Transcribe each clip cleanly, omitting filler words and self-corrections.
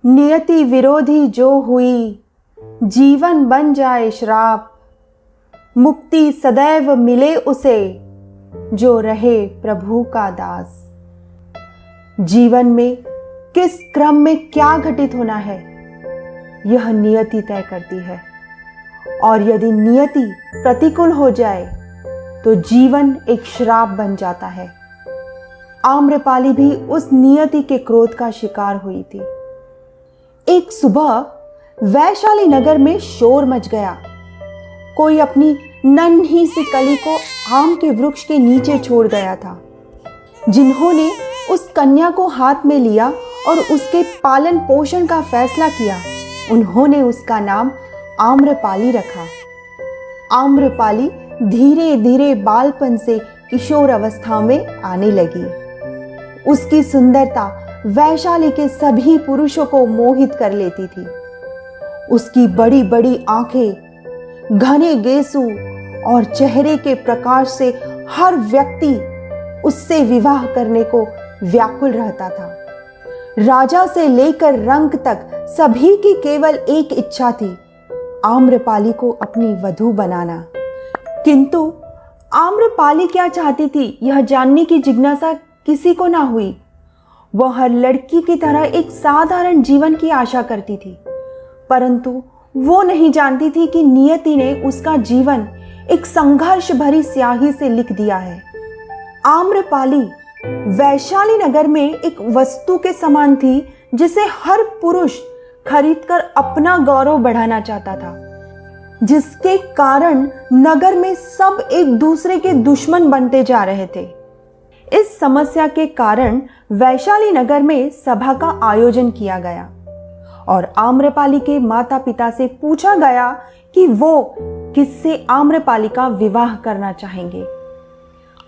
नियति विरोधी जो हुई, जीवन बन जाए श्राप। मुक्ति सदैव मिले उसे, जो रहे प्रभु का दास। जीवन में किस क्रम में क्या घटित होना है, यह नियति तय करती है। और यदि नियति प्रतिकूल हो जाए तो जीवन एक श्राप बन जाता है। आम्रपाली भी उस नियति के क्रोध का शिकार हुई थी। एक सुबह वैशाली नगर में शोर मच गया। कोई अपनी नन्ही सी कली को आम के वृक्ष के नीचे छोड़ गया था। जिन्होंने उस कन्या को हाथ में लिया और उसके पालन पोषण का फैसला किया, उन्होंने उसका नाम आम्रपाली रखा। आम्रपाली धीरे धीरे बालपन से किशोर अवस्था में आने लगी। उसकी सुंदरता वैशाली के सभी पुरुषों को मोहित कर लेती थी। उसकी बड़ी बड़ी आंखें, घने गेसू और चेहरे के प्रकाश से हर व्यक्ति उससे विवाह करने को व्याकुल रहता था। राजा से लेकर रंक तक सभी की केवल एक इच्छा थी, आम्रपाली को अपनी वधू बनाना। किंतु आम्रपाली क्या चाहती थी, यह जानने की जिज्ञासा किसी को ना हुई। वह हर लड़की की तरह एक साधारण जीवन की आशा करती थी, परंतु वो नहीं जानती थी कि नियति ने उसका जीवन एक संघर्ष भरी स्याही से लिख दिया है। आम्रपाली वैशाली नगर में एक वस्तु के समान थी, जिसे हर पुरुष खरीदकर अपना गौरव बढ़ाना चाहता था, जिसके कारण नगर में सब एक दूसरे के दुश्मन बनते जा रहे थे। इस समस्या के कारण वैशाली नगर में सभा का आयोजन किया गया और आम्रपाली के माता पिता से पूछा गया कि वो किससे आम्रपाली का विवाह करना चाहेंगे।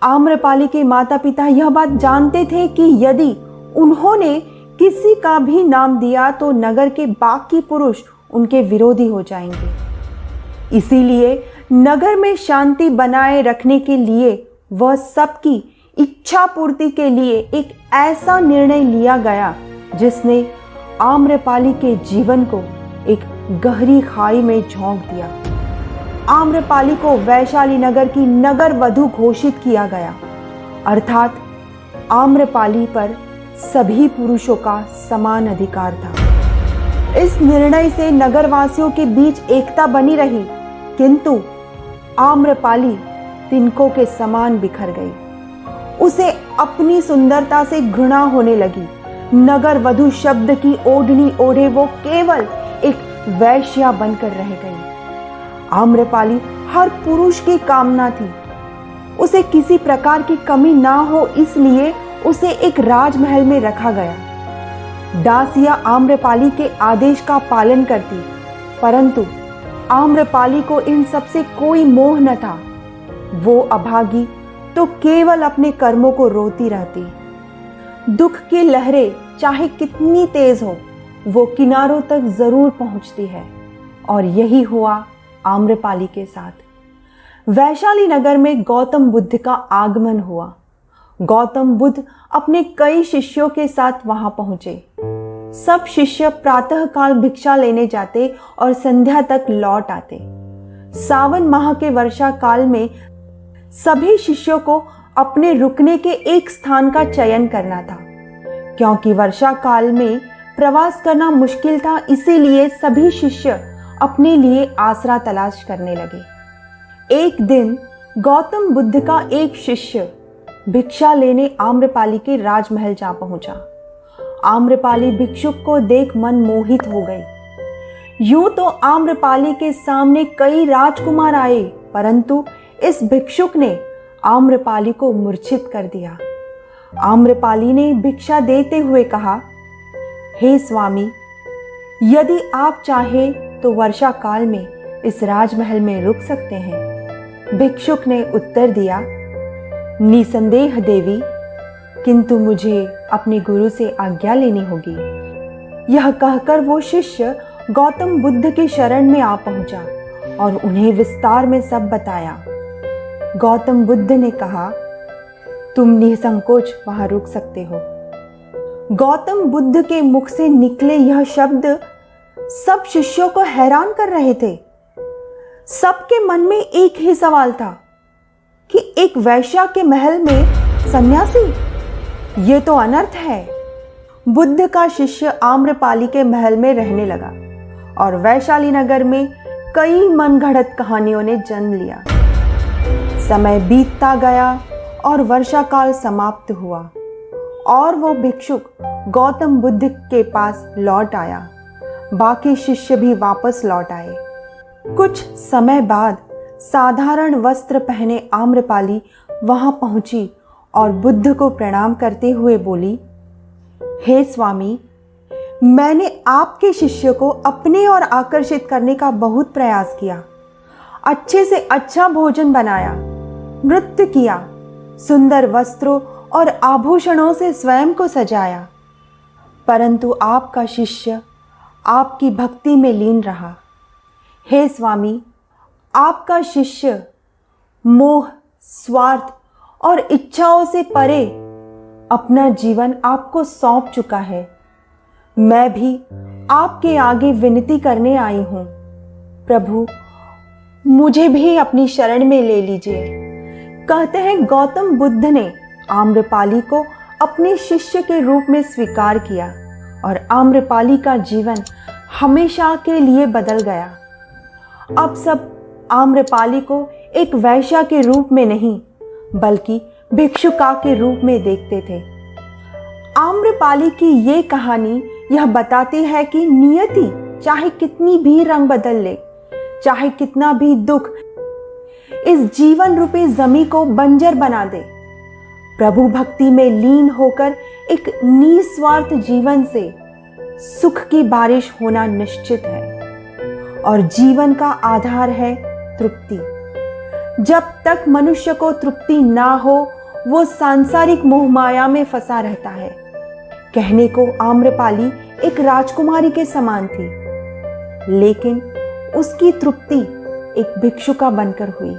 आम्रपाली के माता पिता यह बात जानते थे कि यदि उन्होंने किसी का भी नाम दिया तो नगर के बाकी पुरुष उनके विरोधी हो जाएंगे। इसीलिए नगर में शांति बनाए रखने के लिए वह सबकी इच्छा पूर्ति के लिए एक ऐसा निर्णय लिया गया जिसने आम्रपाली के जीवन को एक गहरी खाई में झोंक दिया। आम्रपाली को वैशाली नगर की नगर वधू घोषित किया गया, अर्थात आम्रपाली पर सभी पुरुषों का समान अधिकार था। इस निर्णय से नगरवासियों के बीच एकता बनी रही, किंतु आम्रपाली तिनकों के समान बिखर गई। उसे अपनी सुंदरता से घृणा होने लगी। नगर वधू शब्द की ओढ़नी ओढ़े वो केवल एक वैश्या बनकर रह गई। आम्रपाली हर पुरुष की कामना थी। उसे किसी प्रकार की कमी ना हो, इसलिए उसे एक राजमहल में रखा गया। दासिया आम्रपाली के आदेश का पालन करती, परंतु आम्रपाली को इन सब से कोई मोह न था। वो अभागी तो केवल अपने कर्मों को रोती रहती। दुख की लहरें चाहे कितनी तेज हो, वो किनारों तक जरूर पहुंचती है, और यही हुआ आम्रपाली के साथ। वैशाली नगर में गौतम बुद्ध का आगमन हुआ। गौतम बुद्ध अपने कई शिष्यों के साथ वहां पहुंचे। सब शिष्य प्रातः काल भिक्षा लेने जाते और संध्या तक लौट आते। सावन माह के वर्षा काल में सभी शिष्यों को अपने रुकने के एक स्थान का चयन करना था, क्योंकि वर्षा काल में प्रवास करना मुश्किल था। इसीलिए सभी शिष्य अपने लिए आसरा तलाश करने लगे। एक दिन गौतम बुद्ध का एक शिष्य भिक्षा लेने आम्रपाली के राजमहल जा पहुंचा। आम्रपाली भिक्षुक को देख मन मोहित हो गई। यूं तो आम्रपाली के सामने कई राजकुमार आए, परंतु इस भिक्षुक ने आम्रपाली को मूर्छित कर दिया। आम्रपाली ने भिक्षा देते हुए कहा, हे स्वामी, यदि आप चाहें तो वर्षा काल में इस राजमहल में रुक सकते हैं। भिक्षुक ने उत्तर दिया, निसंदेह देवी, किंतु मुझे अपने गुरु से आज्ञा लेनी होगी। यह कहकर वो शिष्य गौतम बुद्ध की शरण में आ पहुंचा और उन्हें विस्तार में सब बताया। गौतम बुद्ध ने कहा, तुम निसंकोच वहां रुक सकते हो। गौतम बुद्ध के मुख से निकले यह शब्द सब शिष्यों को हैरान कर रहे थे। सबके मन में एक ही सवाल था कि एक वैश्या के महल में सन्यासी, ये तो अनर्थ है। बुद्ध का शिष्य आम्रपाली के महल में रहने लगा और वैशाली नगर में कई मनगढ़ंत कहानियों ने जन्म लिया। समय बीतता गया और वर्षा काल समाप्त हुआ और वो भिक्षुक गौतम बुद्ध के पास लौट आया। बाकी शिष्य भी वापस लौट आए। कुछ समय बाद साधारण वस्त्र पहने आम्रपाली वहां पहुंची और बुद्ध को प्रणाम करते हुए बोली, हे स्वामी, मैंने आपके शिष्य को अपने ओर आकर्षित करने का बहुत प्रयास किया। अच्छे से अच्छा भोजन बनाया, नृत्य किया, सुंदर वस्त्रों और आभूषणों से स्वयं को सजाया, परंतु आपका शिष्य आपकी भक्ति में लीन रहा। हे स्वामी, आपका शिष्य मोह, स्वार्थ और इच्छाओं से परे अपना जीवन आपको सौंप चुका है। मैं भी आपके आगे विनती करने आई हूं, प्रभु मुझे भी अपनी शरण में ले लीजिए। कहते हैं गौतम बुद्ध ने आम्रपाली को अपने शिष्य के रूप में स्वीकार किया और आम्रपाली का जीवन हमेशा के लिए बदल गया। अब सब आम्रपाली को एक वैश्या के रूप में नहीं बल्कि भिक्षुका के रूप में देखते थे। आम्रपाली की ये कहानी यह बताती है कि नियति चाहे कितनी भी रंग बदल ले, चाहे कितना भी दुख इस जीवन रूपी जमी को बंजर बना दे, प्रभु भक्ति में लीन होकर एक निस्वार्थ जीवन से सुख की बारिश होना निश्चित है। और जीवन का आधार है तृप्ति। जब तक मनुष्य को तृप्ति ना हो वो सांसारिक मोहमाया में फंसा रहता है। कहने को आम्रपाली एक राजकुमारी के समान थी, लेकिन उसकी तृप्ति एक भिक्षुका बनकर हुई।